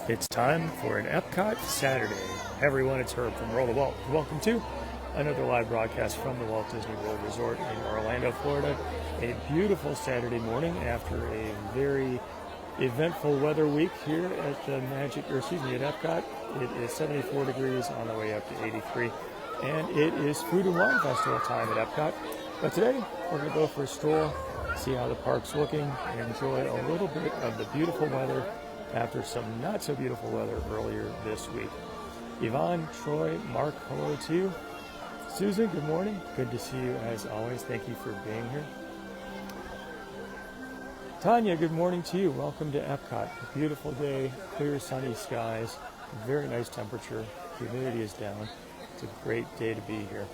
It's time for an EPCOT Saturday. Hey everyone, it's Herb from Roll the Walt. Welcome to another live broadcast from the Walt Disney World Resort in Orlando, Florida. A beautiful Saturday morning after a very eventful weather week here at the at EPCOT. It is 74 degrees on the way up to 83, and it is Food and Wine Festival time at EPCOT. But today, we're going to go for a stroll, see how the park's looking, and enjoy a little bit of the beautiful weather after some not so beautiful weather earlier this week. Yvonne, Troy, Mark, hello to you. Susan, good morning. Good to see you as always. Thank you for being here. Tanya, good morning to you. Welcome to EPCOT. A beautiful day, clear sunny skies, very nice temperature. Humidity is down. It's a great day to be here.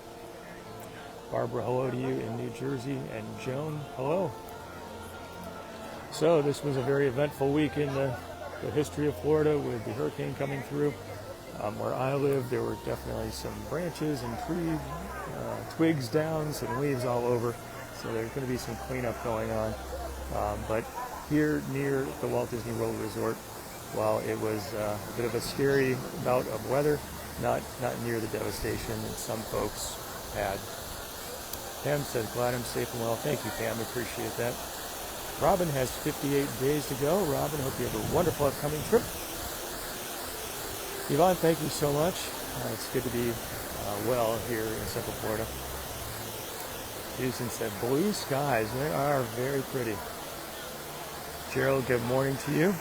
Barbara, hello to you in New Jersey. And Joan, hello. So this was a very eventful week in the history of Florida with the hurricane coming through. Where I live, there were definitely some branches and twigs down, some leaves all over. So there's going to be some cleanup going on. But here near the Walt Disney World Resort, while it was a bit of a scary bout of weather, not near the devastation that some folks had. Pam says, glad I'm safe and well. Thank you, Pam. Appreciate that. Robin has 58 days to go. Robin, hope you have a wonderful upcoming trip. Yvonne, thank you so much. It's good to be well here in Central Florida. Houston said, blue skies. They are very pretty. Gerald, good morning to you.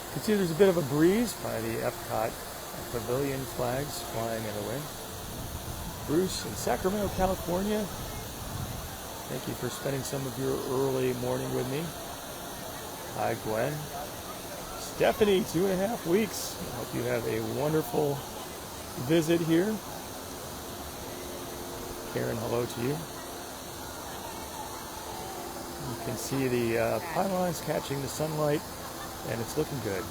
You can see there's a bit of a breeze by the EPCOT pavilion flags flying in the wind. Bruce in Sacramento, California. Thank you for spending some of your early morning with me. Hi, Gwen. Stephanie, 2.5 weeks. I hope you have a wonderful visit here. Karen, hello to you. You can see the pylons catching the sunlight, and it's looking good.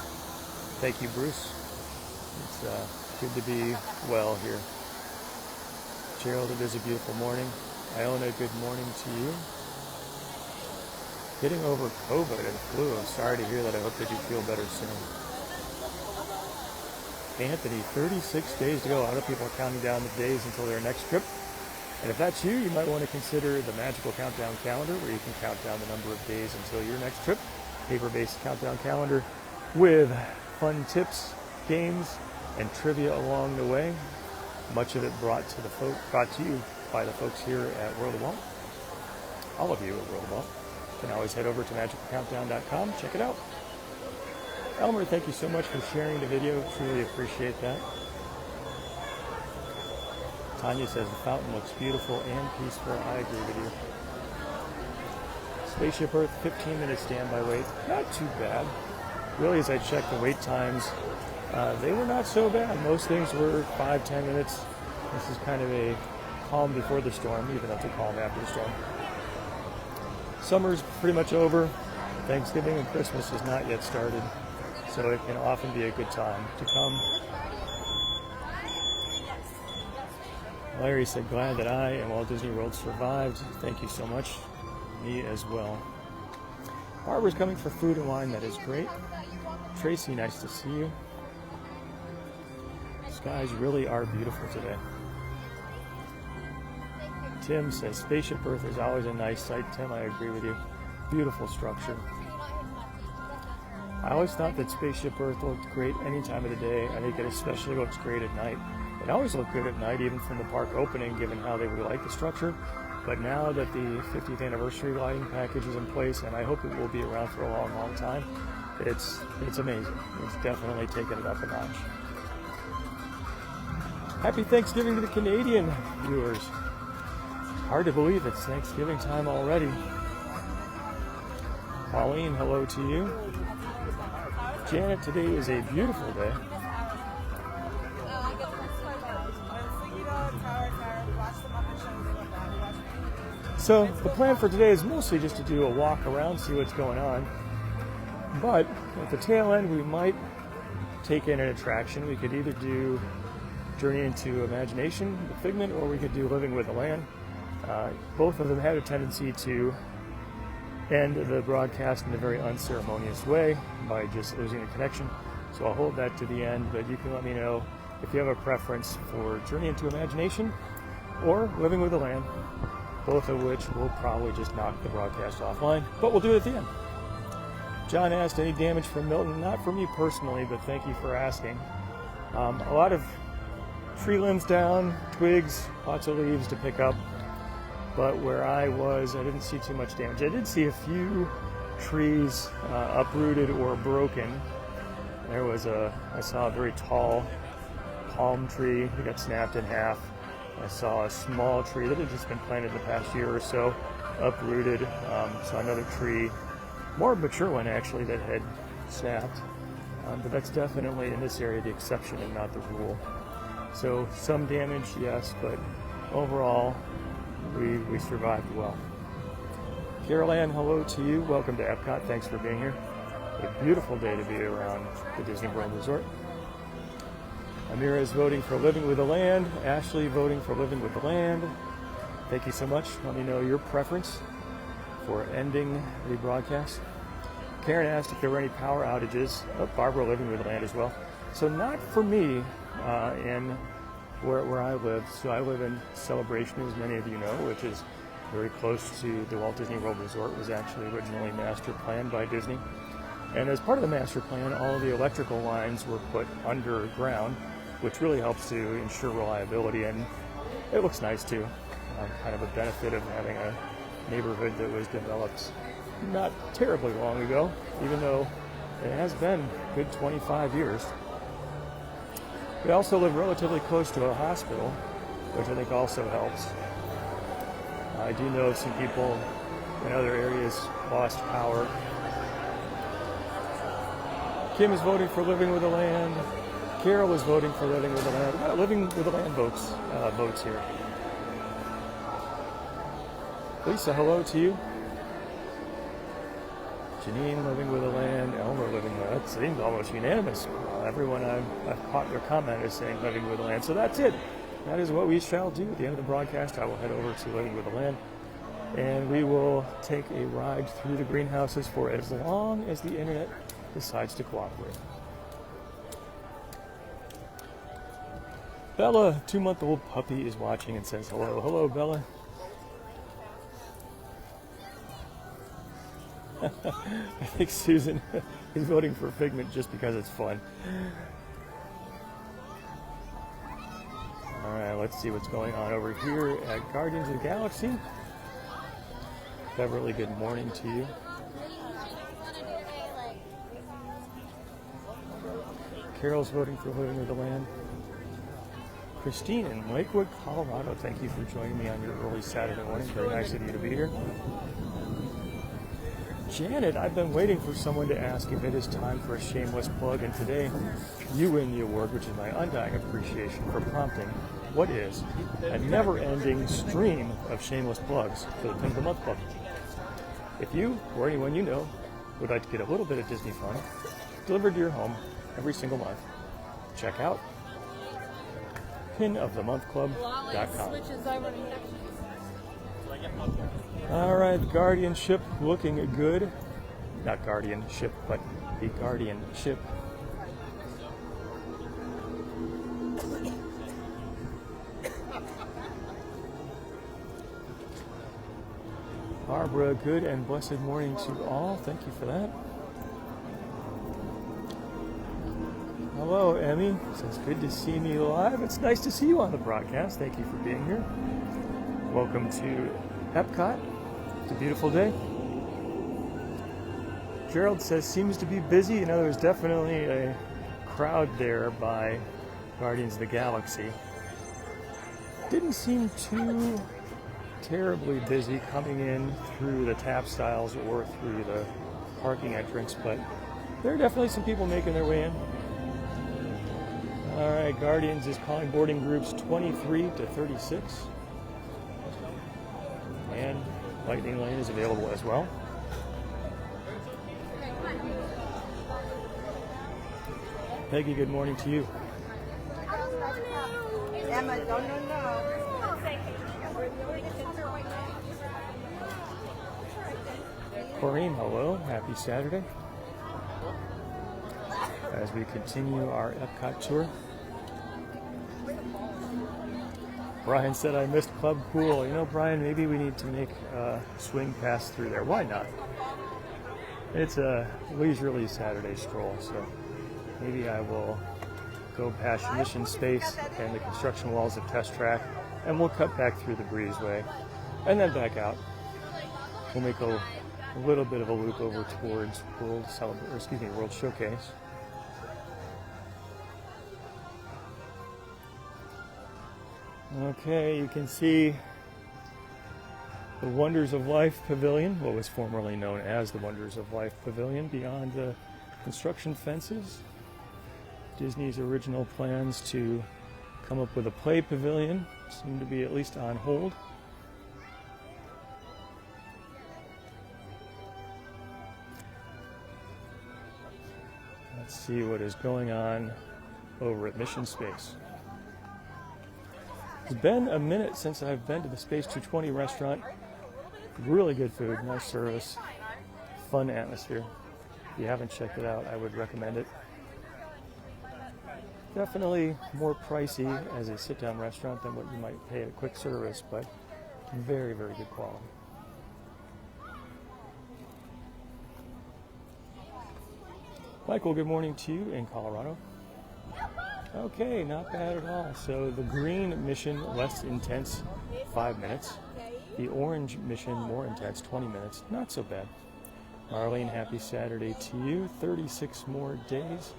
Thank you, Bruce. It's good to be well here. Gerald, it is a beautiful morning. Iona, good morning to you. Getting over COVID and flu. I'm sorry to hear that. I hope that you feel better soon. Anthony, 36 days to go. A lot of people are counting down the days until their next trip. And if that's you, you might want to consider the magical countdown calendar, where you can count down the number of days until your next trip. Paper-based countdown calendar with fun tips, games, and trivia along the way. Much of it brought to you by the folks here at World of Walt. All of you at World of Walt. You can always head over to magicalcountdown.com. Check it out. Elmer, thank you so much for sharing the video. Truly appreciate that. Tanya says the fountain looks beautiful and peaceful. I agree with you. Spaceship Earth, 15-minute standby wait. Not too bad. Really, as I checked the wait times, they were not so bad. Most things were 5-10 minutes. This is kind of a calm before the storm, even though it's a calm after the storm. Summer's pretty much over. Thanksgiving and Christmas has not yet started, so it can often be a good time to come. Larry said, glad that I and Walt Disney World survived. Thank you so much. Me as well. Barbara's coming for food and wine. That is great. Tracy, nice to see you. Skies really are beautiful today. Tim says, Spaceship Earth is always a nice sight. Tim, I agree with you. Beautiful structure. I always thought that Spaceship Earth looked great any time of the day. I think it especially looks great at night. It always looked good at night, even from the park opening, given how they really like the structure. But now that the 50th anniversary lighting package is in place, and I hope it will be around for a long, long time, it's amazing. It's definitely taken it up a notch. Happy Thanksgiving to the Canadian viewers. Hard to believe it's Thanksgiving time already. Pauline, hello to you. Janet, today is a beautiful day. So the plan for today is mostly just to do a walk around, see what's going on. But at the tail end, we might take in an attraction. We could either do Journey into Imagination, the Figment, or we could do Living with the Land. Both of them had a tendency to end the broadcast in a very unceremonious way by just losing the connection. So I'll hold that to the end, but you can let me know if you have a preference for Journey into Imagination or Living with the Land, both of which will probably just knock the broadcast offline, but we'll do it at the end. John asked, any damage from Milton? Not for me personally, but thank you for asking. A lot of tree limbs down, twigs, lots of leaves to pick up. But where I was, I didn't see too much damage. I did see a few trees uprooted or broken. I saw a very tall palm tree that got snapped in half. I saw a small tree that had just been planted in the past year or so, uprooted. Saw another tree, more mature one actually, that had snapped. But that's definitely in this area the exception and not the rule. So some damage, yes, but overall, we survived well. Carol Ann, hello to you. Welcome to EPCOT. Thanks for being here. A beautiful day to be around the Disney World Resort. Amira is voting for Living with the Land. Ashley voting for Living with the Land. Thank you so much. Let me know your preference for ending the broadcast. Karen asked if there were any power outages. Oh, Barbara Living with the Land as well. So not for me in where I live. So I live in Celebration, as many of you know, which is very close to the Walt Disney World Resort. It was actually originally master planned by Disney. And as part of the master plan, all of the electrical lines were put underground, which really helps to ensure reliability, and it looks nice too. Kind of a benefit of having a neighborhood that was developed not terribly long ago, even though it has been a good 25 years. We also live relatively close to a hospital, which I think also helps. I do know some people in other areas lost power. Kim is voting for Living with the Land. Carol is voting for Living with the Land. We've got Living with the Land votes here. Lisa, hello to you. Janine Living with the Land. Elmer Living with the Land. That seems almost unanimous. Everyone I've caught their comment is saying Living with the Land. So that's it. That is what we shall do. At the end of the broadcast, I will head over to Living with the Land, and we will take a ride through the greenhouses for as long as the internet decides to cooperate. Bella, 2-month-old puppy, is watching and says hello. Hello, Bella. I think Susan is voting for Figment just because it's fun. All right, let's see what's going on over here at Guardians of the Galaxy. Beverly, good morning to you. Carol's voting for Living with the Land. Christine in Lakewood, Colorado, thank you for joining me on your early Saturday morning. Very nice of you to be here. Janet, I've been waiting for someone to ask if it is time for a shameless plug, and today you win the award, which is my undying appreciation for prompting what is a never-ending stream of shameless plugs for the Pin of the Month Club. If you or anyone you know would like to get a little bit of Disney fun delivered to your home every single month, check out pinofthemonthclub.com. All right, Guardianship looking good. Not Guardianship, but the Guardianship. Barbara, good and blessed morning to all. Thank you for that. Hello, Emmy. It's good to see me live. It's nice to see you on the broadcast. Thank you for being here. Welcome to EPCOT. It's a beautiful day. Gerald says, seems to be busy. You know, there's definitely a crowd there by Guardians of the Galaxy. Didn't seem too terribly busy coming in through the tap styles or through the parking entrance, but there are definitely some people making their way in. All right, Guardians is calling boarding groups 23 to 36. And Lightning Lane is available as well. Peggy, good morning to you. Emma, no. Corrine, hello. Happy Saturday. As we continue our EPCOT tour. Brian said I missed Club Pool. You know, Brian, maybe we need to make a swing pass through there. Why not? It's a leisurely Saturday stroll, so maybe I will go past mission space and the construction walls of Test Track, and we'll cut back through the breezeway and then back out. We'll make a little bit of a loop over towards World Showcase. Okay, you can see the Wonders of Life Pavilion, what was formerly known as the Wonders of Life Pavilion, beyond the construction fences. Disney's original plans to come up with a play pavilion seem to be at least on hold. Let's see what is going on over at Mission Space. It's been a minute since I've been to the Space 220 restaurant. Really good food, nice service, fun atmosphere. If you haven't checked it out, I would recommend it. Definitely more pricey as a sit-down restaurant than what you might pay at a quick service, but very, very good quality. Michael, good morning to you in Colorado. Okay, not bad at all. So the green mission, less intense, 5 minutes. The orange mission, more intense, 20 minutes. Not so bad. Marlene, happy Saturday to you. 36 more days.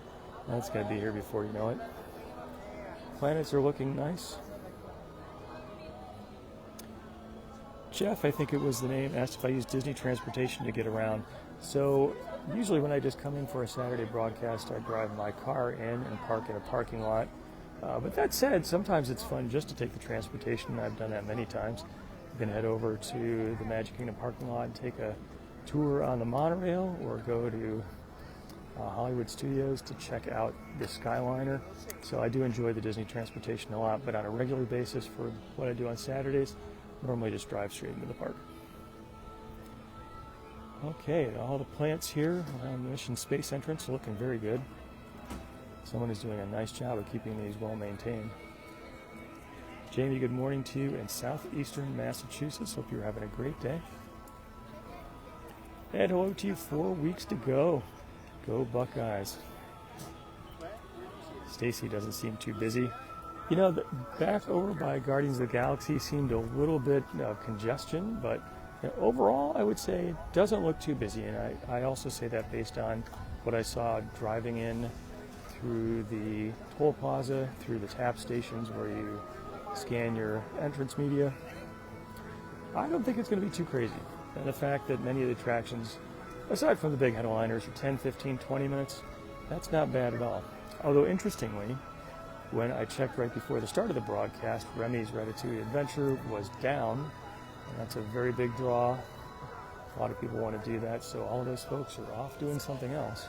That's going to be here before you know it. Planets are looking nice. Jeff, I think it was the name, asked if I use Disney transportation to get around. So usually when I just come in for a Saturday broadcast, I drive my car in and park in a parking lot. But that said, sometimes it's fun just to take the transportation. I've done that many times. You can head over to the Magic Kingdom parking lot and take a tour on the monorail, or go to Hollywood Studios to check out the Skyliner. So I do enjoy the Disney transportation a lot, but on a regular basis for what I do on Saturdays, normally just drive straight into the park. Okay, all the plants here around the Mission Space entrance are looking very good. Someone is doing a nice job of keeping these well maintained. Jamie, good morning to you in southeastern Massachusetts. Hope you're having a great day. And hello to you, 4 weeks to go. Go Buckeyes. Stacy doesn't seem too busy. You know, back over by Guardians of the Galaxy seemed a little bit of congestion, but overall, I would say it doesn't look too busy. And I also say that based on what I saw driving in through the toll plaza, through the tap stations where you scan your entrance media. I don't think it's going to be too crazy. And the fact that many of the attractions, aside from the big headliners, are 10, 15, 20 minutes, that's not bad at all. Although, interestingly, when I checked right before the start of the broadcast, Remy's Ratatouille Adventure was down, and that's a very big draw. A lot of people want to do that, so all of those folks are off doing something else.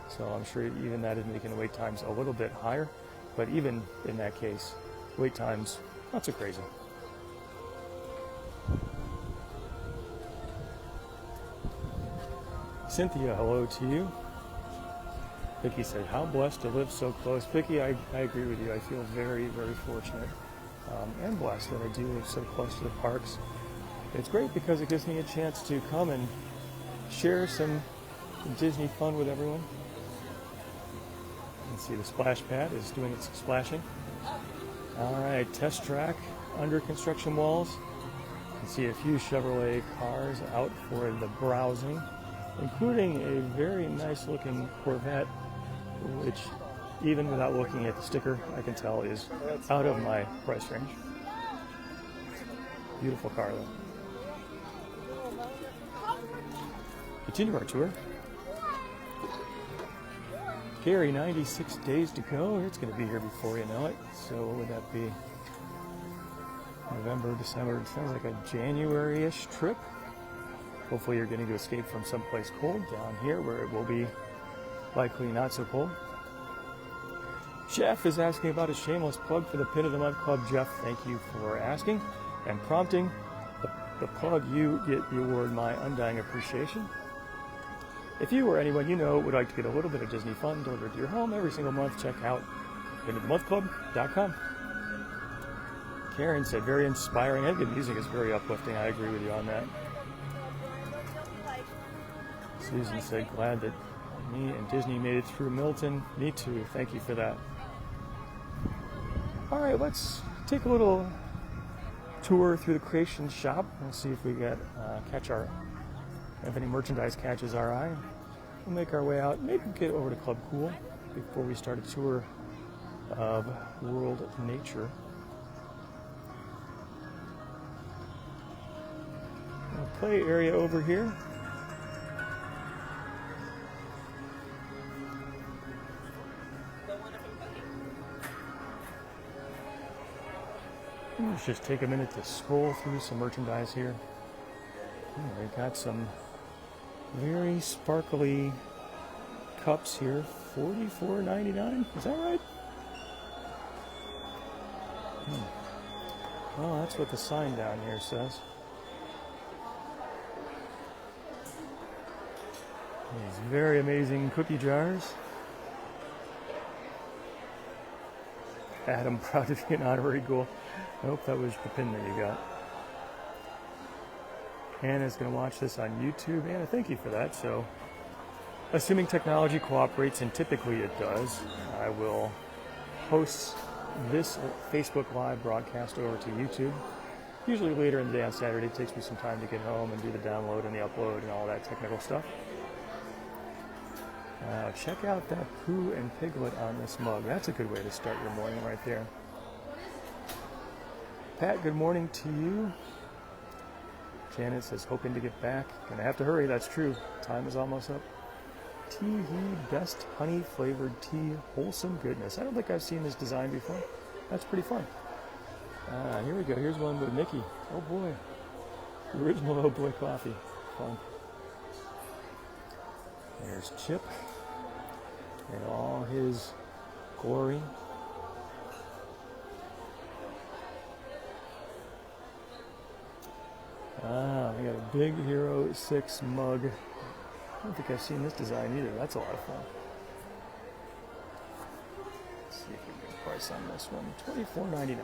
So I'm sure even that is making the wait times a little bit higher, but even in that case, wait times not so crazy. Cynthia, hello to you. Vicky said, how blessed to live so close. Vicky, I agree with you. I feel very, very fortunate and blessed that I do live so close to the parks. It's great because it gives me a chance to come and share some Disney fun with everyone. You can see the splash pad is doing its splashing. All right, Test Track under construction walls. You can see a few Chevrolet cars out for the browsing, including a very nice looking Corvette, which even without looking at the sticker, I can tell is out of my price range. Beautiful car though. Continue our tour. Gary, 96 days to go. It's going to be here before you know it. So what would that be? November, December. It sounds like a January-ish trip. Hopefully you're getting to escape from someplace cold down here where it will be likely not so cold. Jeff is asking about a shameless plug for the Pin of the Month Club. Jeff, thank you for asking and prompting. the plug, you get the award my undying appreciation. If you or anyone you know would like to get a little bit of Disney fun delivered to your home every single month, check out endofthemonthclub.com. Karen said, very inspiring and good music is very uplifting. I agree with you on that. Susan said, glad that me and Disney made it through Milton. Me too. Thank you for that. All right, let's take a little tour through the creation shop. We'll see if we get if any merchandise catches our eye. We'll make our way out, maybe get over to Club Cool before we start a tour of World Nature. Play area over here. Let's just take a minute to scroll through some merchandise here. We got some very sparkly cups here, $44.99. Is that right? Oh, that's what the sign down here says. These very amazing cookie jars. Adam, proud to be an honorary Ghoul. I hope that was the pin that you got. Anna's going to watch this on YouTube. Anna, thank you for that. So, assuming technology cooperates, and typically it does, I will post this Facebook Live broadcast over to YouTube. Usually later in the day on Saturday. It takes me some time to get home and do the download and the upload and all that technical stuff. Check out that Pooh and Piglet on this mug. That's a good way to start your morning right there. Pat, good morning to you. Janet says, hoping to get back. Gonna have to hurry, that's true. Time is almost up. Tea best honey flavored tea, wholesome goodness. I don't think I've seen this design before. That's pretty fun. Here we go. Here's one with Mickey. Oh boy. The original Oh Boy coffee. Fun. There's Chip in all his glory. We got a Big Hero 6 mug. I don't think I've seen this design either. That's a lot of fun. Let's see if we get a price on this one. $24.99.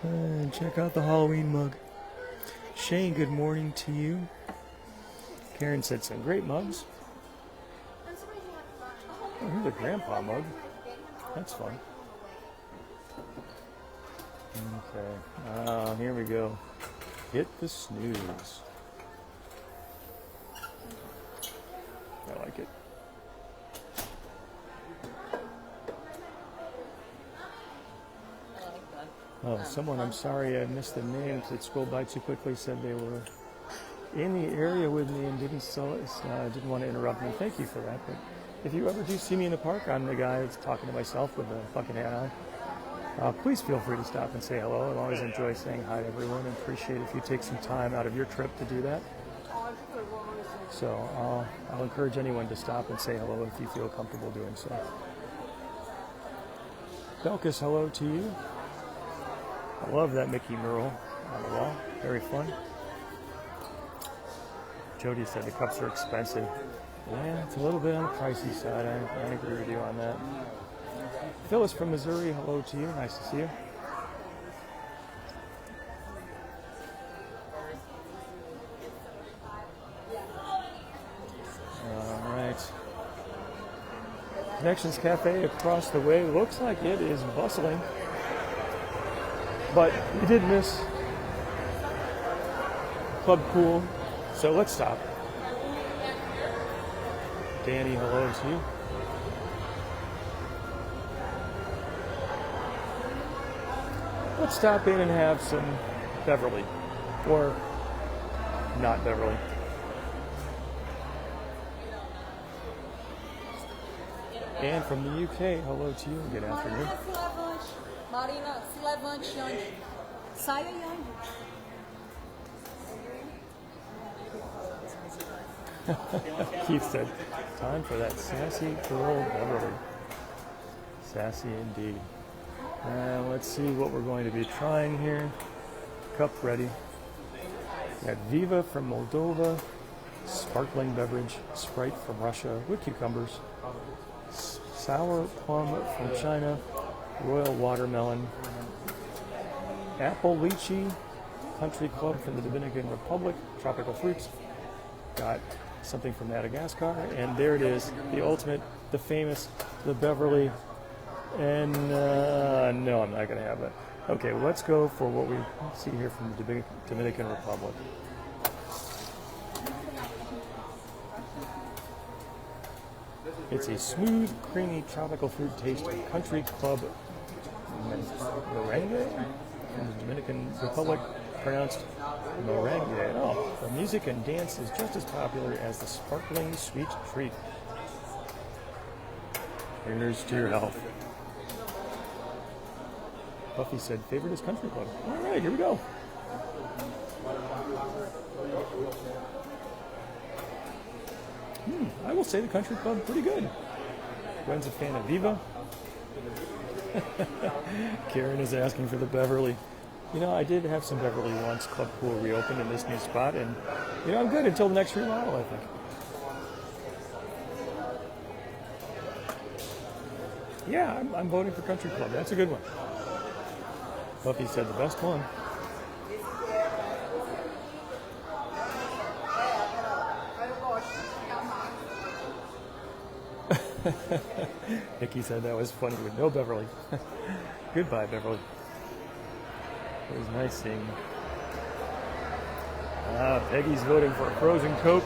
And check out the Halloween mug. Shane, good morning to you. Karen said some great mugs. Oh, here's a grandpa mug. That's fun. Okay. Here we go. Hit the snooze. I like it. Oh, someone, I'm sorry I missed the names. It scrolled by too quickly, said they were in the area with me and didn't want to interrupt me. Thank you for that. But if you ever do see me in the park, I'm the guy that's talking to myself with a fucking hat on. Please feel free to stop and say hello. I always enjoy saying hi to everyone and appreciate if you take some time out of your trip to do that. So I'll encourage anyone to stop and say hello if you feel comfortable doing so. Belkis, hello to you. I love that Mickey mural on the wall. Very fun. Jody said the cups are expensive. Yeah, it's a little bit on the pricey side. I agree with you on that. Phyllis from Missouri, hello to you. Nice to see you. All right. Connections Cafe across the way. Looks like it is bustling. But you did miss Club Cool, so let's stop. Danny, hello to you. Let's stop in and have some Beverly, or not Beverly. And from the UK, hello to you and good afternoon. Marina, se levante, Yandy. Saia, Yandy. Keith said, time for that sassy girl Beverly. Sassy indeed. Let's see what we're going to be trying here. Cup ready. Got Viva from Moldova, sparkling beverage, Sprite from Russia with cucumbers, sour plum from China, royal watermelon, apple lychee, country club from the Dominican Republic, tropical fruits. Got something from Madagascar, and there it is, the ultimate, the famous, the Beverly. And no, I'm not going to have that. Okay, well, let's go for what we see here from the Dominican Republic. It's a smooth, creamy, tropical fruit taste country club merengue from the Dominican Republic, pronounced merengue. Oh, the music and dance is just as popular as the sparkling sweet treat. Here's to your health. Buffy said, favorite is country club. All right, here we go. I will say the country club, pretty good. Gwen's a fan of Viva. Karen is asking for the Beverly. You know, I did have some Beverly once. Club Pool reopened in this new spot, and, you know, I'm good until the next remodel, I think. Yeah, I'm voting for country club. That's a good one. Buffy said the best one. Nikki said that was funny with no Beverly. Goodbye, Beverly. It was nice seeing you. Peggy's voting for a frozen Coke.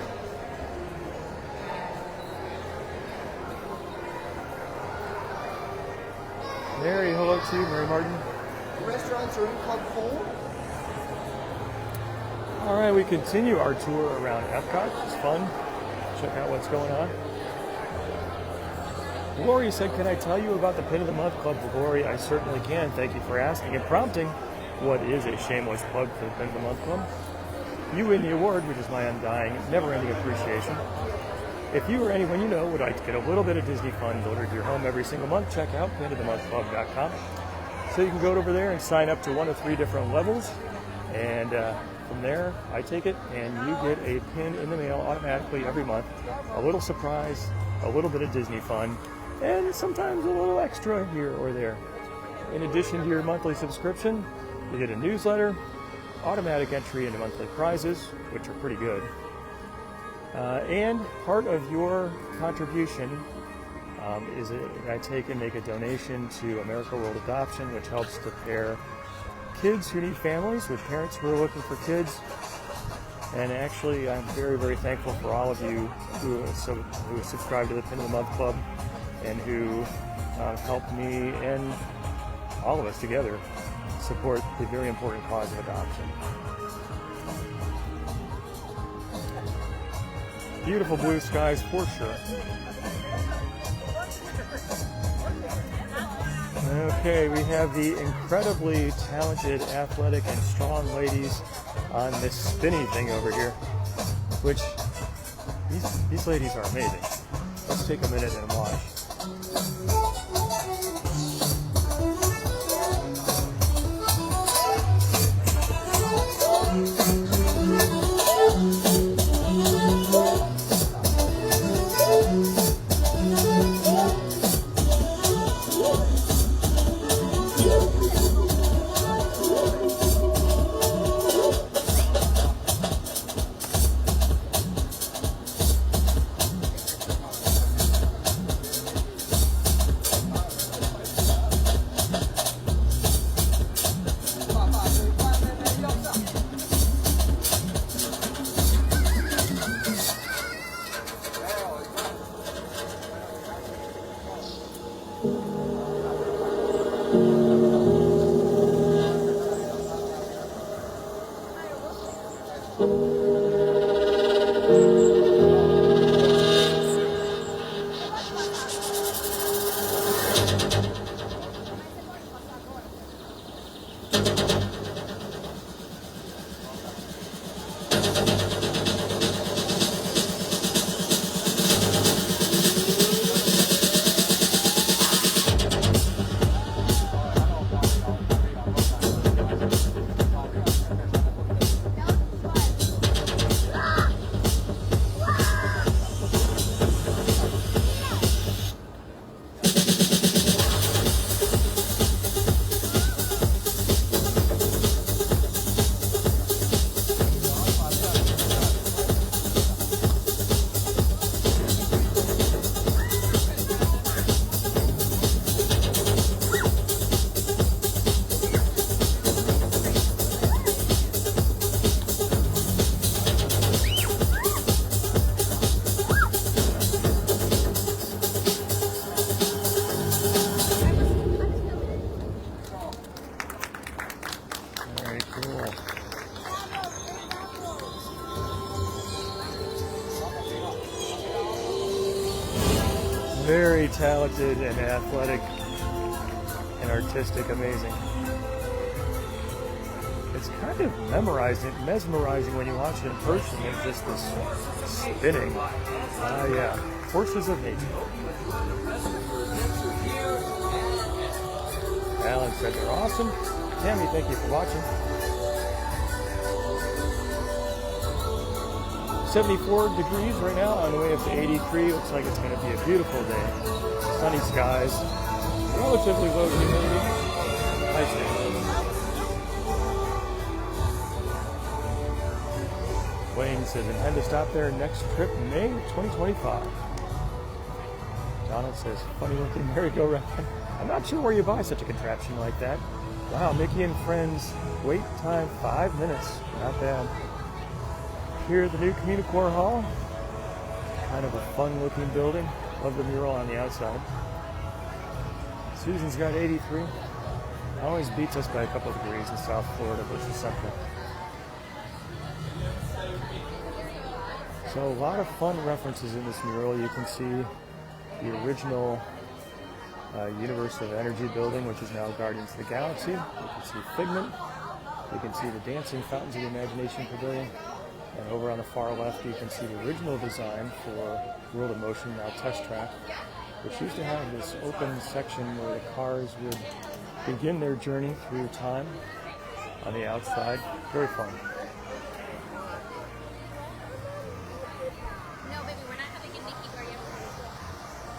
Mary, hello to you, Mary Martin. The restaurants are in Club Pool. All right, we continue our tour around EPCOT. It's fun. Check out what's going on. Lori said, can I tell you about the Pin of the Month Club? Lori, I certainly can. Thank you for asking and prompting. What is a shameless plug for the Pin of the Month Club? You win the award, which is my undying, never-ending appreciation. If you or anyone you know would like to get a little bit of Disney fun delivered to your home every single month, check out pinofthemonthclub.com. So you can go over there and sign up to one of 3 different levels. And from there, I take it, and you get a pin in the mail automatically every month. A little surprise, a little bit of Disney fun, and sometimes a little extra here or there. In addition to your monthly subscription, you get a newsletter, automatic entry into monthly prizes, which are pretty good. And part of your contribution is I take and make a donation to America World Adoption, which helps to pair kids who need families with parents who are looking for kids. And actually, I'm very, very thankful for all of you who subscribe to the Pin of the Month Club and who help me and all of us together support the very important cause of adoption. Beautiful blue skies for sure. Okay, we have the incredibly talented, athletic, and strong ladies on this spinny thing over here, which these ladies are amazing. Let's take a minute and watch. Very talented and athletic and artistic, amazing. It's kind of mesmerizing when you watch it in person. It's just this spinning. Yeah, forces of nature. Alan said they're awesome. Tammy, thank you for watching. 74 degrees right now, on the way up to 83. Looks like it's going to be a beautiful day. Sunny skies, relatively low humidity. Nice day. Wayne says intend to stop there next trip May 2025. Donna says funny looking merry-go-round. I'm not sure where you buy such a contraption like that. Wow, Mickey and Friends, wait time 5 minutes. Not bad. Here at the new Communicore Hall. Kind of a fun looking building. Love the mural on the outside. Susan's got 83. Always beats us by a couple of degrees in South Florida versus Central. So a lot of fun references in this mural. You can see the original Universe of Energy building, which is now Guardians of the Galaxy. You can see Figment. You can see the Dancing Fountains of the Imagination Pavilion. And over on the far left, you can see the original design for World of Motion, now Test Track, which used to have this open section where the cars would begin their journey through time on the outside. Very fun.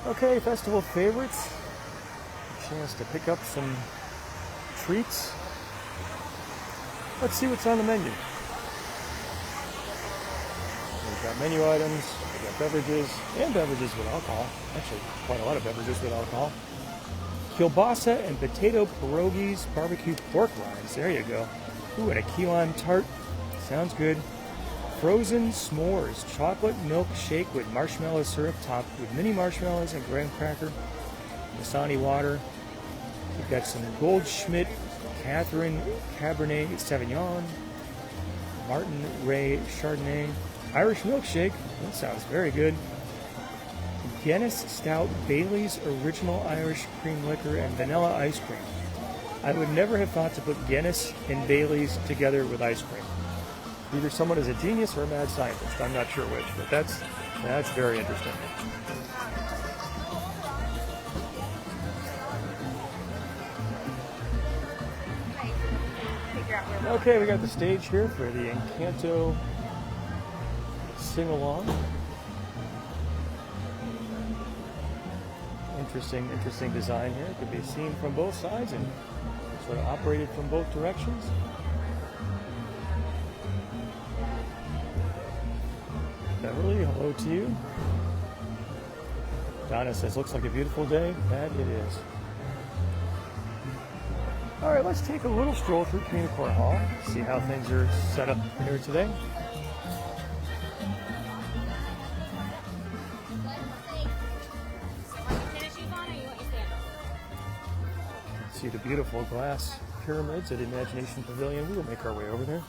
Okay, festival favorites. A chance to pick up some treats. Let's see what's on the menu. We've got menu items, we've got beverages, and beverages with alcohol. Actually, quite a lot of beverages with alcohol. Kielbasa and potato pierogies, barbecue pork rinds. There you go. Ooh, and a key lime tart. Sounds good. Frozen s'mores, chocolate milk shake with marshmallow syrup topped with mini marshmallows and graham cracker, Dasani water. We've got some Goldschmidt Catherine Cabernet Sauvignon, Martin Ray Chardonnay, Irish milkshake. That sounds very good. Guinness Stout, Bailey's Original Irish Cream Liquor, and Vanilla Ice Cream. I would never have thought to put Guinness and Bailey's together with ice cream. Either someone is a genius or a mad scientist. I'm not sure which, but that's very interesting. Okay, we got the stage here for the Encanto sing-along. Interesting design here. It could be seen from both sides and sort of operated from both directions. Beverly, hello to you. Donna says, looks like a beautiful day. That it is. All right, let's take a little stroll through Communicore Hall, see how things are set up here today. See the beautiful glass pyramids at Imagination Pavilion. We will make our way over there.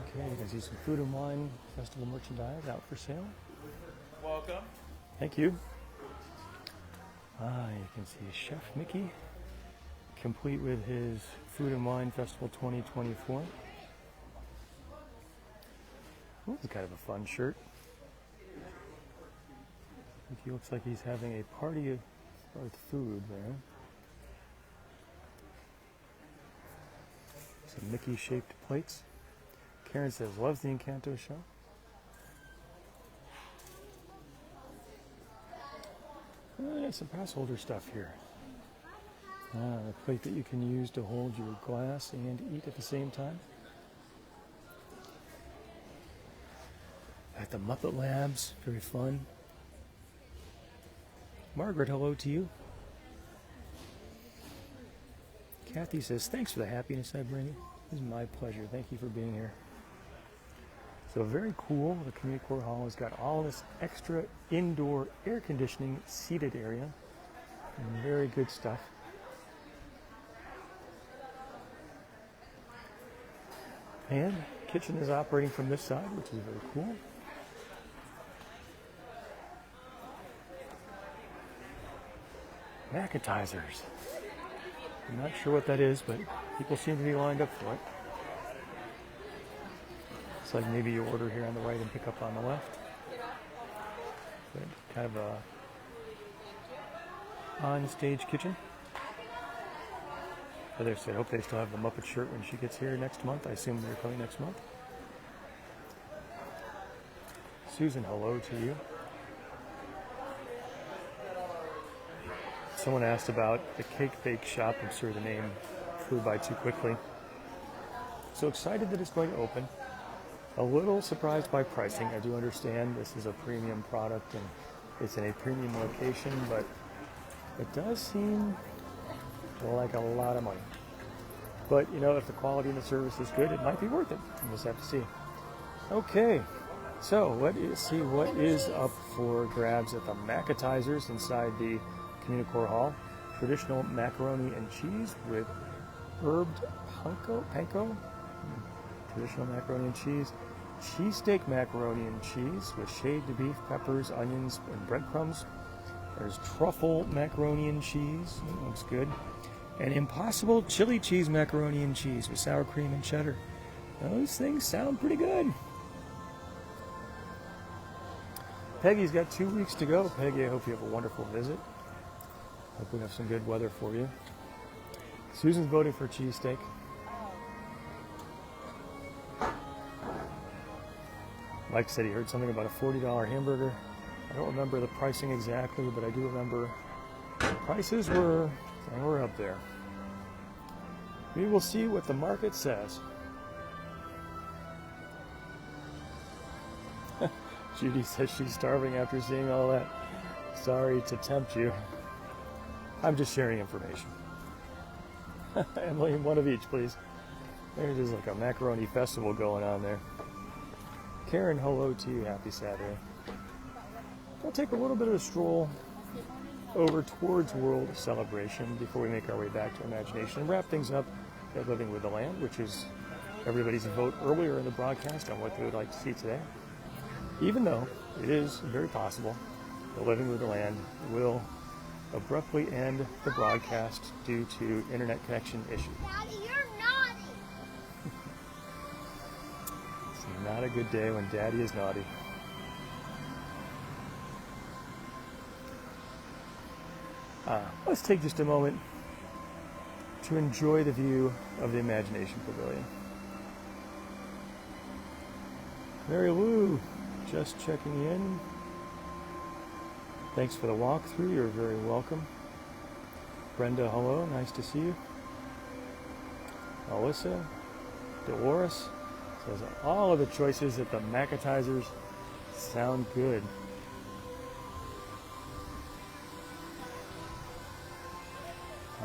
Okay, you can see some food and wine festival merchandise out for sale. Welcome. Thank you. You can see Chef Mickey, complete with his Food and Wine Festival 2024. Ooh, it's kind of a fun shirt. He looks like he's having a party with food there. Some Mickey-shaped plates. Karen says, loves the Encanto show. Yeah, some pass holder stuff here. A plate that you can use to hold your glass and eat at the same time. At the Muppet Labs, very fun. Margaret, hello to you. Kathy says, thanks for the happiness I bring you. It's my pleasure. Thank you for being here. So very cool. The Communicore Hall has got all this extra indoor air conditioning seated area. And very good stuff. And kitchen is operating from this side, which is very cool. Appetizers. I'm not sure what that is, but people seem to be lined up for it. It's like maybe you order here on the right and pick up on the left. But kind of a on-stage kitchen. Heather said, hope they still have the Muppet shirt when she gets here next month. I assume they're coming next month. Susan, hello to you. Someone asked about the Cake Bake Shop. I'm sure the name flew by too quickly. So excited that it's going to open. A little surprised by pricing. I do understand this is a premium product and it's in a premium location, but it does seem like a lot of money. But, you know, if the quality and the service is good, it might be worth it. We'll just have to see. Okay, so let's see what is up for grabs at the Macatizers inside the Communicore Hall. Traditional macaroni and cheese with herbed panko. Traditional macaroni and cheese. Cheesesteak macaroni and cheese with shaved beef, peppers, onions, and breadcrumbs. There's truffle macaroni and cheese. That looks good. And impossible chili cheese macaroni and cheese with sour cream and cheddar. Those things sound pretty good. Peggy's got 2 weeks to go. Peggy, I hope you have a wonderful visit. Hope we have some good weather for you. Susan's voting for cheesesteak. Mike said he heard something about a $40 hamburger. I don't remember the pricing exactly, but I do remember prices were up there. We will see what the market says. Judy says she's starving after seeing all that. Sorry to tempt you. I'm just sharing information. Emily, one of each, please. There's like a macaroni festival going on there. Karen, hello to you. Happy Saturday. We'll take a little bit of a stroll over towards World Celebration before we make our way back to Imagination and wrap things up at Living with the Land, which is everybody's vote earlier in the broadcast on what they would like to see today. Even though it is very possible that Living with the Land will abruptly end the broadcast due to internet connection issues. Daddy, you're naughty. It's not a good day when Daddy is naughty. Let's take just a moment to enjoy the view of the Imagination Pavilion. Mary Lou, just checking in. Thanks for the walkthrough. You're very welcome. Brenda, hello. Nice to see you. Alyssa, Dolores says all of the choices at the Macatizers sound good.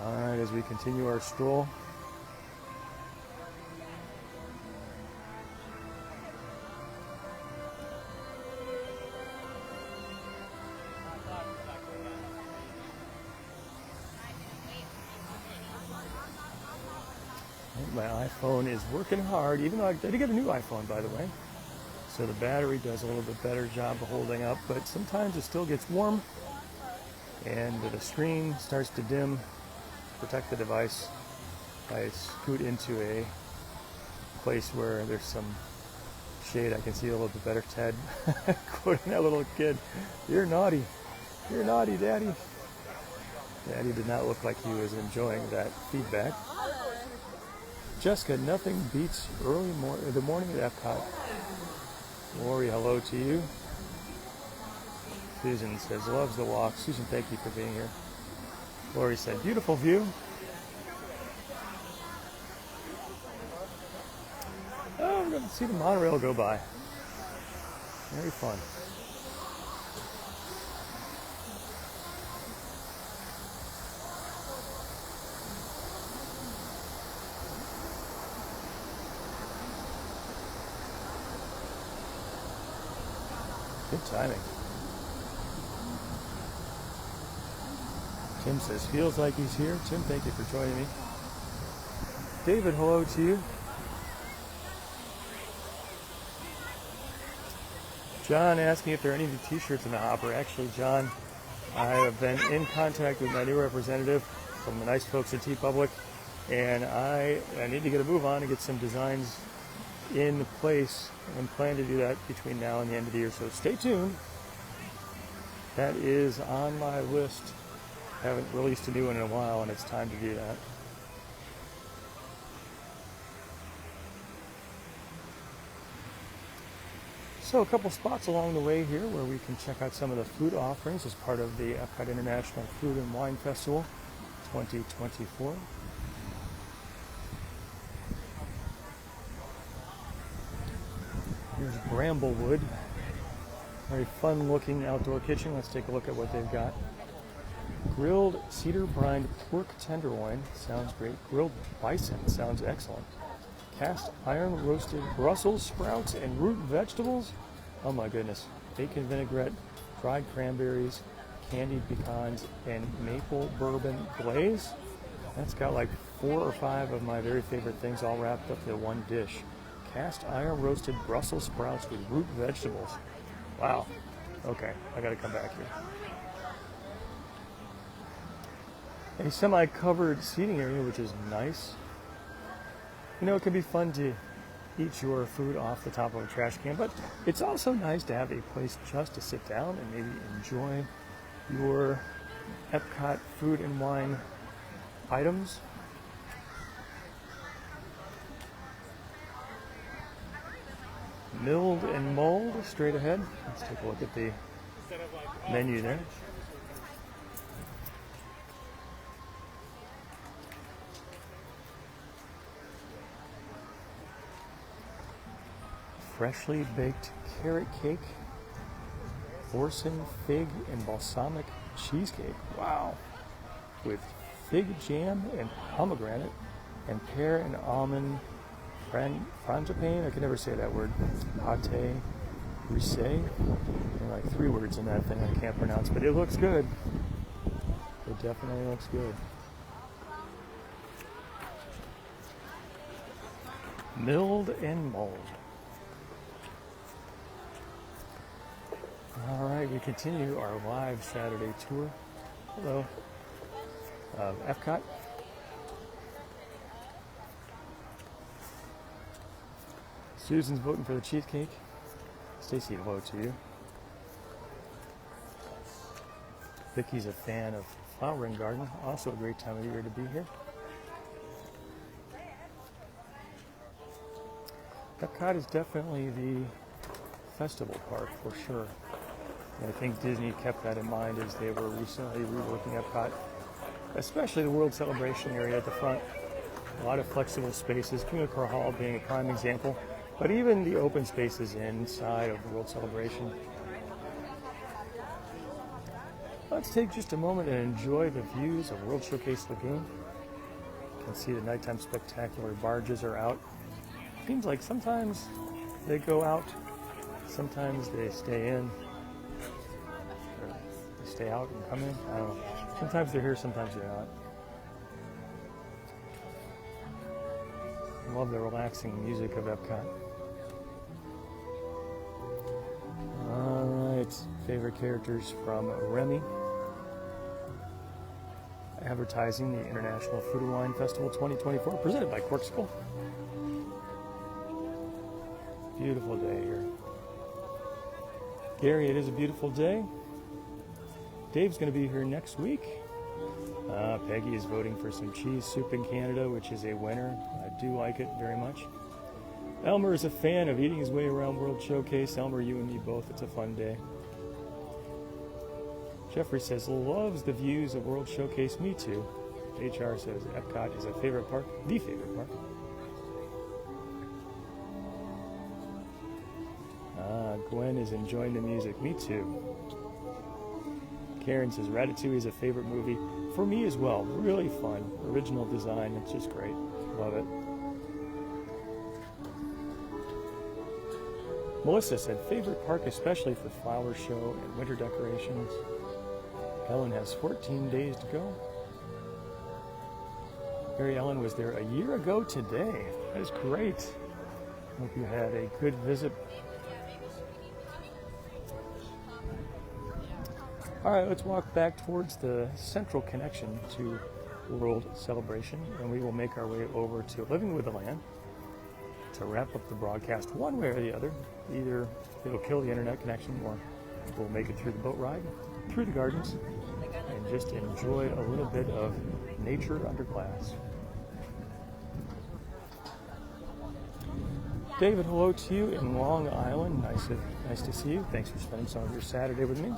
All right, as we continue our stroll. My iPhone is working hard, even though I did get a new iPhone, by the way. So the battery does a little bit better job of holding up, but sometimes it still gets warm and the screen starts to dim. Protect the device. I scoot into a place where there's some shade. I can see a little bit better. Ted quoting that little kid, "You're naughty. You're naughty, Daddy." Daddy did not look like he was enjoying that feedback. Jessica, nothing beats the morning at EPCOT. Lori, hello to you. Susan says, loves the walk. Susan, thank you for being here. Lori said, beautiful view. Oh, I'm going to see the monorail go by. Very fun. Good timing. Tim says, feels like he's here. Tim, thank you for joining me. David, hello to you. John asking if there are any new t-shirts in the hopper. Actually, John, I have been in contact with my new representative from the nice folks at TeePublic, and I need to get a move on and get some designs in place and plan to do that between now and the end of the year. So stay tuned. That is on my list. Haven't released a new one in a while, and it's time to do that. So a couple spots along the way here where we can check out some of the food offerings as part of the EPCOT International Food and Wine Festival 2024. Here's Bramblewood. Very fun looking outdoor kitchen. Let's take a look at what they've got. Grilled cedar brined pork tenderloin sounds great. Grilled bison sounds excellent. Cast iron roasted Brussels sprouts and root vegetables. Oh my goodness. Bacon vinaigrette, dried cranberries, candied pecans, and maple bourbon glaze. That's got like 4 or 5 of my very favorite things all wrapped up in one dish. Cast iron roasted Brussels sprouts with root vegetables. Wow. Okay, I gotta come back here. A semi-covered seating area, which is nice. You know, it can be fun to eat your food off the top of a trash can, but it's also nice to have a place just to sit down and maybe enjoy your EPCOT food and wine items. Milled and mulled straight ahead. Let's take a look at the menu there. Freshly baked carrot cake, Orson fig and balsamic cheesecake. Wow. With fig jam and pomegranate and pear and almond frangipane. I can never say that word. Pate brise. There are like 3 words in that thing I can't pronounce, but it looks good. It definitely looks good. Milled and mulled. All right, we continue our live Saturday tour. Hello, EPCOT. Susan's voting for the cheesecake. Stacy, hello to you. Vicky's a fan of Flowering Garden. Also a great time of year to be here. EPCOT is definitely the festival park for sure. And I think Disney kept that in mind as they were recently reworking Epcot, especially the World Celebration area at the front. A lot of flexible spaces, Community Car Hall being a prime example, but even the open spaces inside of the World Celebration. Let's take just a moment and enjoy the views of World Showcase Lagoon. You can see the nighttime spectacular barges are out. Seems like sometimes they go out, sometimes they stay in. Stay out and come in. I don't know. Sometimes they're here, sometimes they're not. I love the relaxing music of Epcot. All right, favorite characters from Remy. Advertising the International Food and Wine Festival 2024, presented by Corksicle. Beautiful day here. Gary, it is a beautiful day. Dave's going to be here next week. Peggy is voting for some cheese soup in Canada, which is a winner. I do like it very much. Elmer is a fan of eating his way around World Showcase. Elmer, you and me both. It's a fun day. Jeffrey says, loves the views of World Showcase. Me too. HR says, Epcot is a favorite park. The favorite park. Gwen is enjoying the music. Me too. Karen says Ratatouille is a favorite movie. For me as well. Really fun. Original design. It's just great. Love it. Melissa said favorite park especially for flower show and winter decorations. Helen has 14 days to go. Mary Ellen was there a year ago today. That is great. Hope you had a good visit. All right, let's walk back towards the central connection to World Celebration, and we will make our way over to Living with the Land to wrap up the broadcast one way or the other. Either it'll kill the internet connection, or we'll make it through the boat ride, through the gardens, and just enjoy a little bit of nature under glass. David, hello to you in Long Island. Nice to see you. Thanks for spending some of your Saturday with me.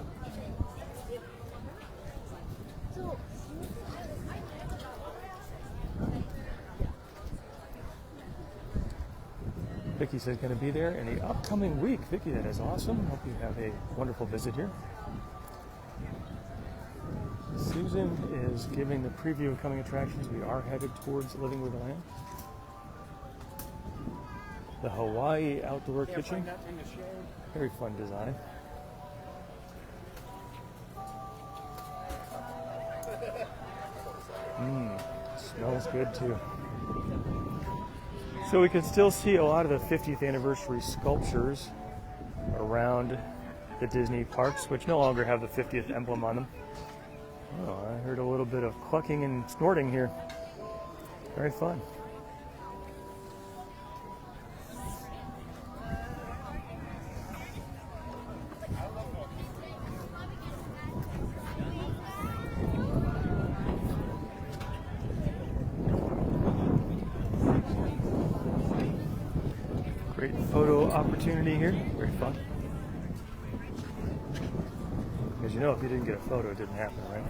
Vicky says going to be there in the upcoming week. Vicky, that is awesome. Hope you have a wonderful visit here. Susan is giving the preview of coming attractions. We are headed towards Living with the Land. The Hawaii Outdoor Kitchen. Very fun design. Smells good too. So we can still see a lot of the 50th anniversary sculptures around the Disney parks, which no longer have the 50th emblem on them. Oh, I heard a little bit of clucking and snorting here. Very fun. Great photo opportunity here. Very fun. Because you know, if you didn't get a photo, it didn't happen, right?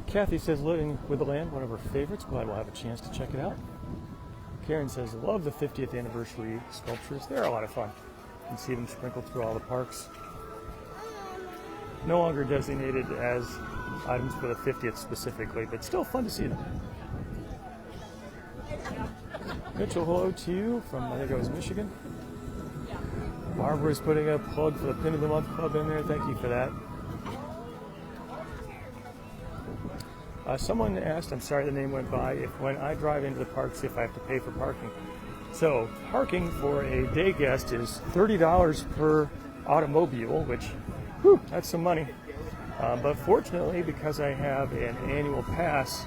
Kathy says Living with the Land, one of her favorites. Glad we'll have a chance to check it out. Karen says, love the 50th anniversary sculptures. They're a lot of fun. You can see them sprinkled through all the parks. No longer designated as items for the 50th specifically, but still fun to see them. Mitchell, hello to you from, I think it was Michigan. Barbara is putting a plug for the Pin of the Month Club in there. Thank you for that. Someone asked, I'm sorry the name went by, if when I drive into the parks, if I have to pay for parking. So parking for a day guest is $30 per automobile, which, whew, that's some money. But fortunately, because I have an annual pass,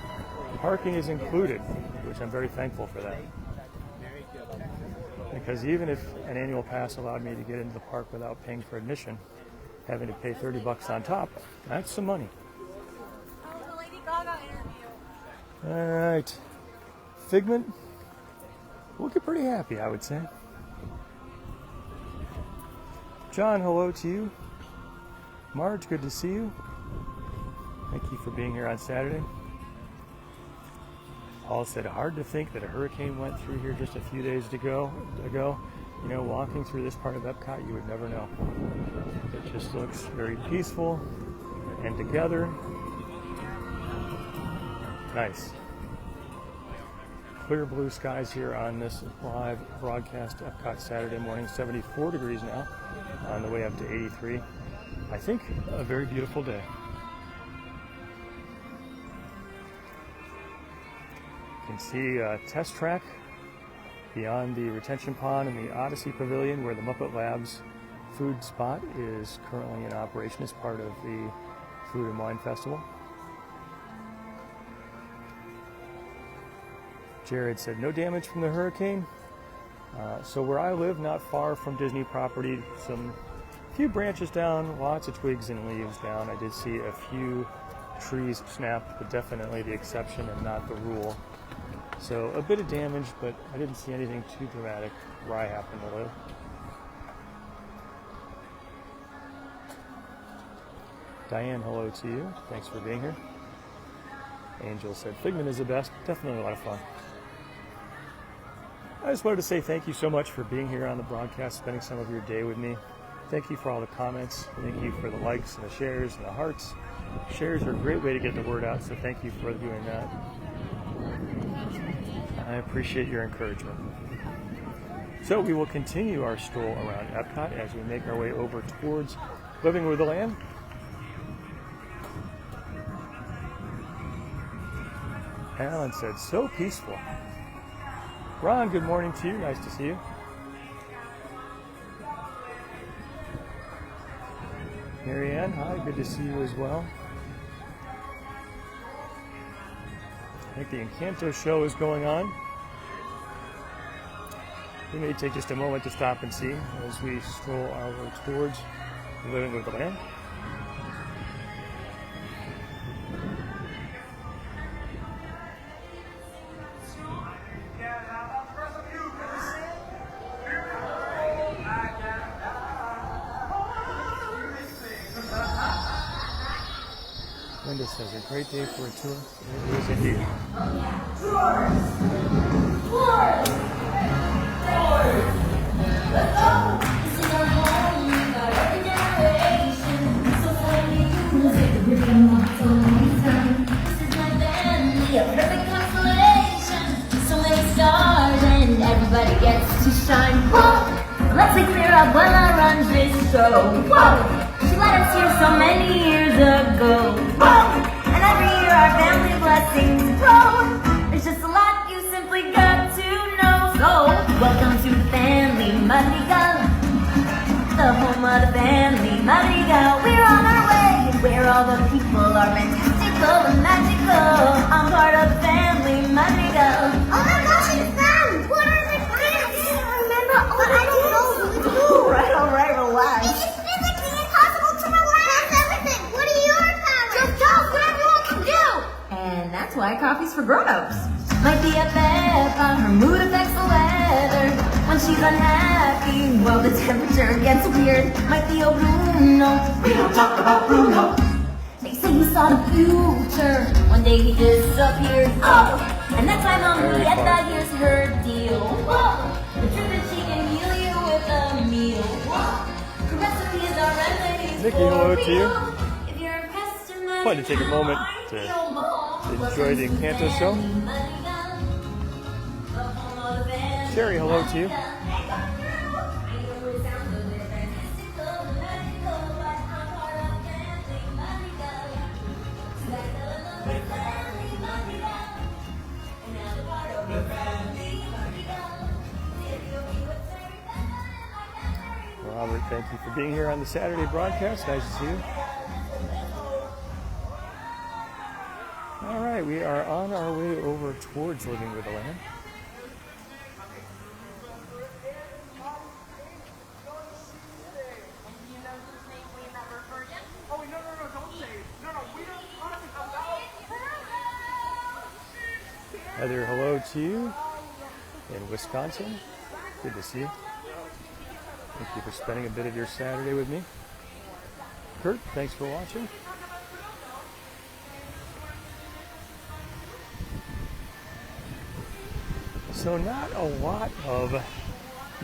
parking is included, which I'm very thankful for that. Because even if an annual pass allowed me to get into the park without paying for admission, having to pay $30 on top, that's some money. All right, Figment, looking pretty happy, I would say. John, hello to you. Marge, good to see you. Thank you for being here on Saturday. Paul said, hard to think that a hurricane went through here just a few days ago. You know, walking through this part of Epcot, you would never know. It just looks very peaceful and together. Nice. Clear blue skies here on this live broadcast Epcot Saturday morning. 74 degrees now, on the way up to 83. I think a very beautiful day. You can see a test track beyond the retention pond and the Odyssey Pavilion, where the Muppet Labs food spot is currently in operation as part of the Food and Wine Festival. Jared said, no damage from the hurricane. So where I live, not far from Disney property, few branches down, lots of twigs and leaves down. I did see a few trees snapped, but definitely the exception and not the rule. So a bit of damage, but I didn't see anything too dramatic where I happen to live. Diane, hello to you. Thanks for being here. Angel said, Figment is the best. Definitely a lot of fun. I just wanted to say thank you so much for being here on the broadcast, spending some of your day with me. Thank you for all the comments. Thank you for the likes and the shares and the hearts. Shares are a great way to get the word out, so thank you for doing that. I appreciate your encouragement. So we will continue our stroll around Epcot as we make our way over towards Living with the Land. Alan said, so peaceful. Ron, good morning to you. Nice to see you. Marianne, hi, good to see you as well. I think the Encanto show is going on. We may take just a moment to stop and see as we stroll our way towards Living with the Lamb. Linda says, a great day for a tour. It is indeed. Everybody gets to shine. Whoa! Let's clear up while I run this show. Whoa! She let us here so many years ago. Whoa! And every year our family blessings grow. There's just a lot you simply got to know. So, welcome to the family Madrigal, the home of the family Madrigal. We're on our way, where all the people are fantastical and magical. I'm part of the family Madrigal. Oh my gosh, it's them! What are the kids? I can't remember. But I do know who it's who. Alright, relax. It's physically impossible to relax. That's everything. What are your powers? Just do whatever you want to do. And that's why coffee's for grown-ups. My BFF, her mood affects the weather. When she's unhappy, well, the temperature gets weird. My Theo Bruno, we don't talk about Bruno. They say he saw the future. One day he disappeared. Oh, and that's my mom, Julieta, here's her deal. Whoa, the truth is she can heal you with a meal. Whoa, the recipes are remedies. Nikki, hello to you. If you're impressed in that, Fun to take a moment to enjoy the Encanto show. Sherry, hello to you. Robert, thank you for being here on the Saturday broadcast. Nice to see you. All right, we are on our way over towards Living with the Lamb. Heather, hello to you in Wisconsin. Good to see you. Thank you for spending a bit of your Saturday with me. Kurt, thanks for watching. So not a lot of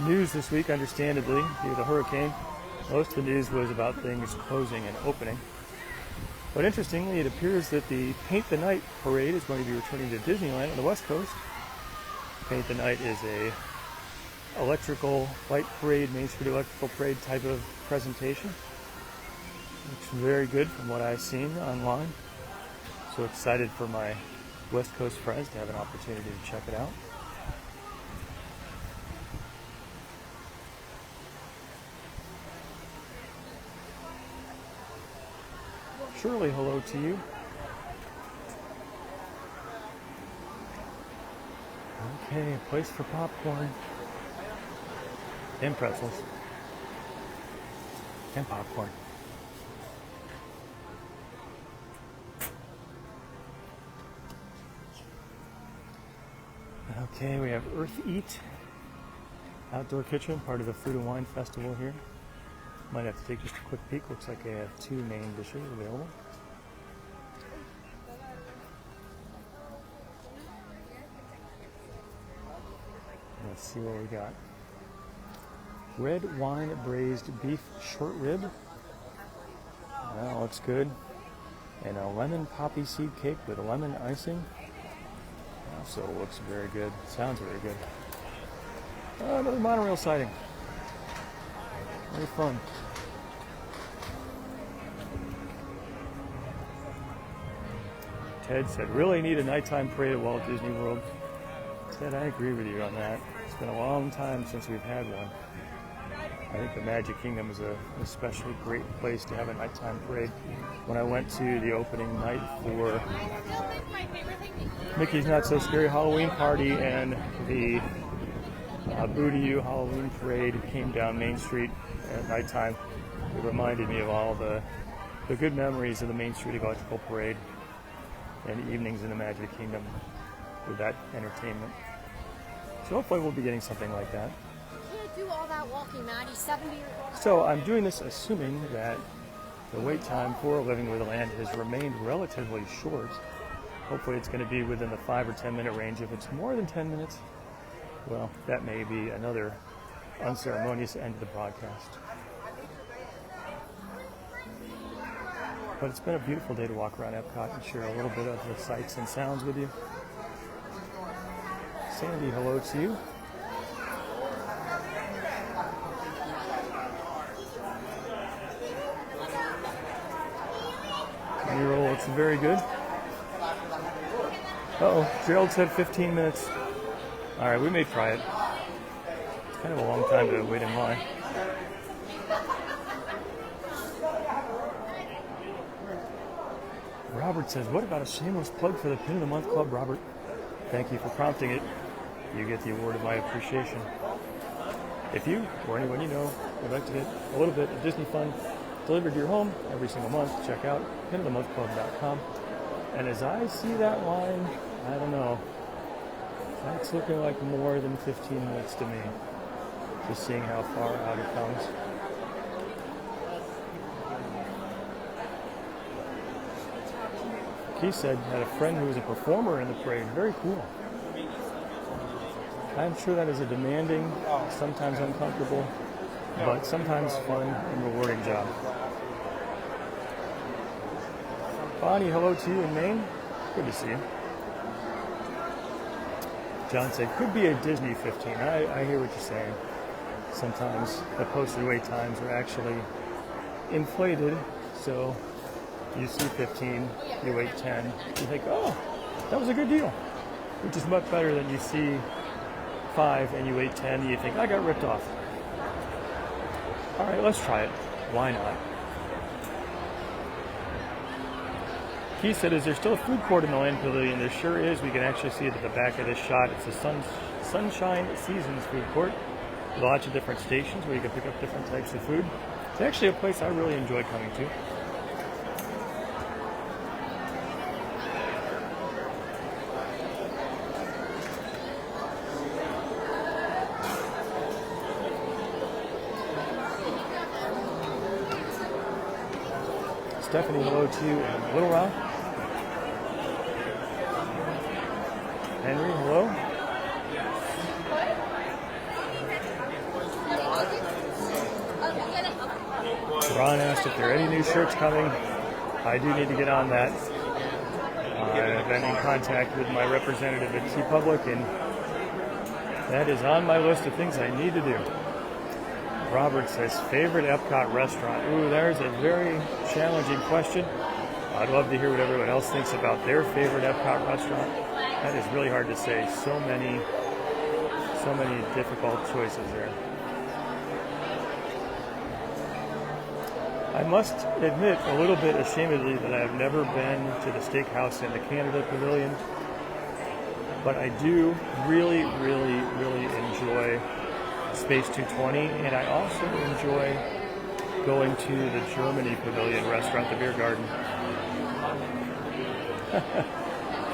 news this week, understandably, due to the hurricane. Most of the news was about things closing and opening. But interestingly, it appears that the Paint the Night parade is going to be returning to Disneyland on the West Coast. Paint the Night is a electrical light parade, Main Street electrical parade type of presentation. Looks very good from what I've seen online. So excited for my West Coast friends to have an opportunity to check it out. Shirley, hello to you. Okay, a place for popcorn and pretzels and popcorn. Okay, we have Earth Eat Outdoor Kitchen, part of the Food and Wine Festival here. Might have to take just a quick peek. Looks like they have 2 main dishes available. Let's see what we got. Red wine braised beef short rib. That looks good. And a lemon poppy seed cake with a lemon icing. Also looks very good. Sounds very good. Another monorail sighting. Very fun. Ted said, really need a nighttime parade at Walt Disney World. Ted, I agree with you on that. It's been a long time since we've had one. I think the Magic Kingdom is a especially great place to have a nighttime parade. When I went to the opening night for Mickey's Not So Scary Halloween Party and the Boo to You Halloween Parade came down Main Street at nighttime, it reminded me of all the good memories of the Main Street Electrical Parade and evenings in the Magic Kingdom with that entertainment. So hopefully we'll be getting something like that. Can't do all that walking, Maddie. 70 years old. So I'm doing this assuming that the wait time for Living with the Land has remained relatively short. Hopefully it's going to be within the 5 or 10 minute range. If it's more than 10 minutes, well, that may be another unceremonious end to the broadcast. But it's been a beautiful day to walk around Epcot and share a little bit of the sights and sounds with you. Sandy, hello to you. B-roll looks very good. Uh-oh, Gerald said 15 minutes. All right, we may try it. It's kind of a long time to wait in line. Robert says, what about a shameless plug for the Pin of the Month Club, Robert? Thank you for prompting it. You get the award of my appreciation. If you, or anyone you know, would like to get a little bit of Disney fun delivered to your home every single month, check out pinofthemonthclub.com. And as I see that line, I don't know, that's looking like more than 15 minutes to me, just seeing how far out it comes. He said had a friend who was a performer in the parade. Very cool. I'm sure that is a demanding, sometimes uncomfortable, but sometimes fun and rewarding job. Bonnie, hello to you in Maine. Good to see you. John said, could be a Disney 15. I hear what you're saying. Sometimes the posted wait times are actually inflated, so you see 15, you wait 10, you think, oh, that was a good deal, which is much better than you see 5 and you wait 10 and you think, I got ripped off. All right, let's try it. Why not? He said, is there still a food court in the Land Pavilion? There sure is. We can actually see it at the back of this shot. It's the Sunshine Seasons food court. Lots of different stations where you can pick up different types of food. It's actually a place I really enjoy coming to. Stephanie, hello to you in Little Rock. Henry, hello. Ron asked if there are any new shirts coming. I do need to get on that. I've been in contact with my representative at TeePublic, and that is on my list of things I need to do. Robert says, favorite Epcot restaurant? Ooh, there's a very challenging question. I'd love to hear what everyone else thinks about their favorite Epcot restaurant. That is really hard to say. So many difficult choices there. I must admit a little bit ashamedly that I have never been to the steakhouse in the Canada Pavilion, but I do really enjoy Space 220, and I also enjoy going to the Germany Pavilion restaurant, the beer garden.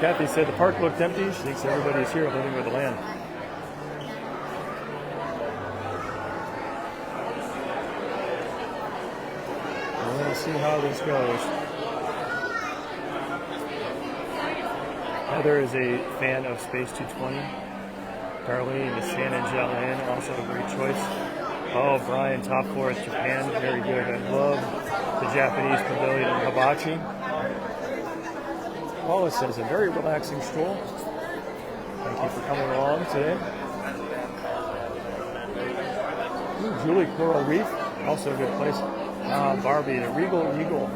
Kathy said the park looked empty. She thinks everybody's here living with the land. Well, let's see how this goes. Heather is a fan of Space 220. Darlene, the San Angel Inn, also a great choice. Oh, Brian, top floor is Japan, very good. I love the Japanese pavilion in Hibachi. Paula says, a very relaxing stroll. Thank you for coming along today. Ooh, Julie, Coral Reef, also a good place. Barbie, the Regal Eagle,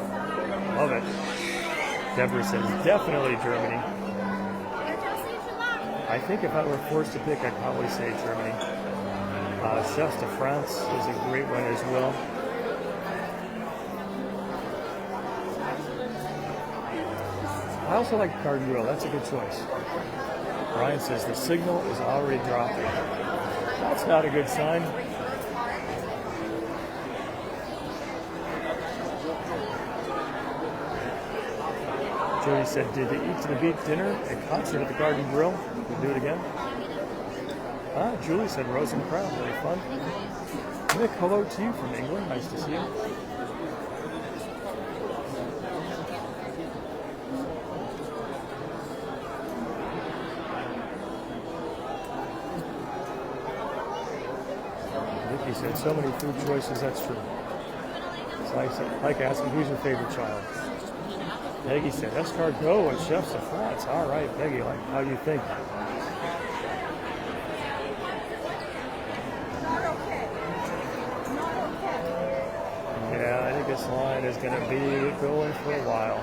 love it. Deborah says, definitely Germany. I think if I were forced to pick, I'd probably say Germany. Chefs de France is a great one as well. I also like Garden Grill. That's a good choice. Brian says the signal is already dropping. That's not a good sign. Jody said, did the Eat to the Beat dinner and concert at the Garden Grill? We'll do it again. Julie said Rose and Crown. Really fun. Nick, hello to you from England. Nice to see you. He said so many food choices, that's true. So I like asking, who's your favorite child? Peggy said escargot and Chefs de France. All right, Peggy, like how you think? Yeah, I think this line is going to be going for a while.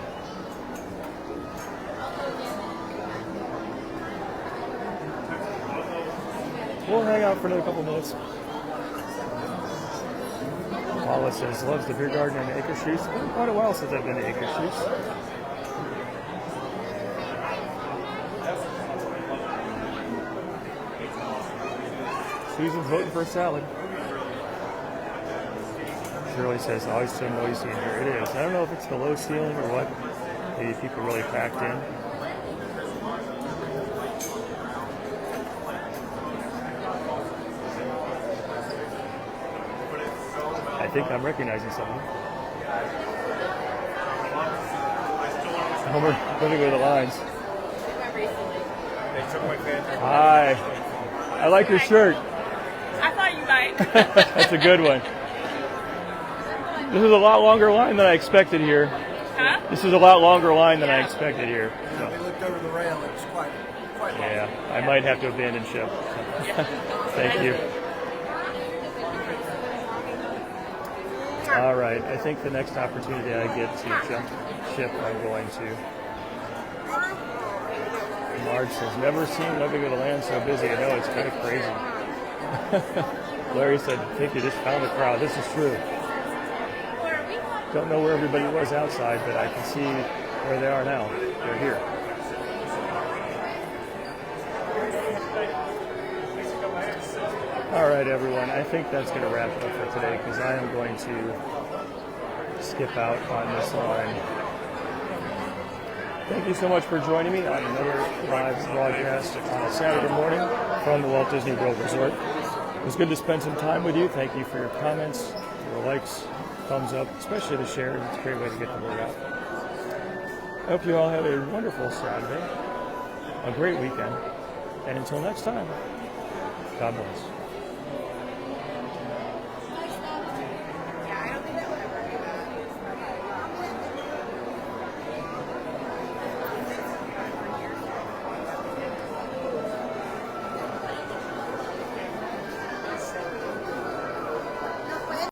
We'll hang out for another couple minutes. Paula says, loves the beer garden and Acre Shoots. It's been quite a while since I've been to Acre Shoots. Susan's voting for a salad. Shirley says, always so noisy in here. It is. I don't know if it's the low ceiling or what. Maybe people really packed in. I think I'm recognizing someone. Homer living with the lines. Hi. I like your shirt. I thought you might. That's a good one. This is a lot longer line than I expected here. Huh? This is a lot longer line than I expected here. So. We looked over the rail. It was quite long. Yeah, I might have to abandon ship. Thank you. All right, I think the next opportunity I get to jump ship, I'm going to. Marge says, never seen Living with the Land so busy. I know, it's kind of crazy. Larry said, I think you just found the crowd. This is true. Don't know where everybody was outside, but I can see where they are now. They're here. All right, everyone. I think that's going to wrap it up for today because I am going to skip out on this line. Thank you so much for joining me on another live broadcast on a Saturday morning from the Walt Disney World Resort. It was good to spend some time with you. Thank you for your comments, your likes, thumbs up, especially the share. It's a great way to get the word out. I hope you all have a wonderful Saturday, a great weekend, and until next time, God bless.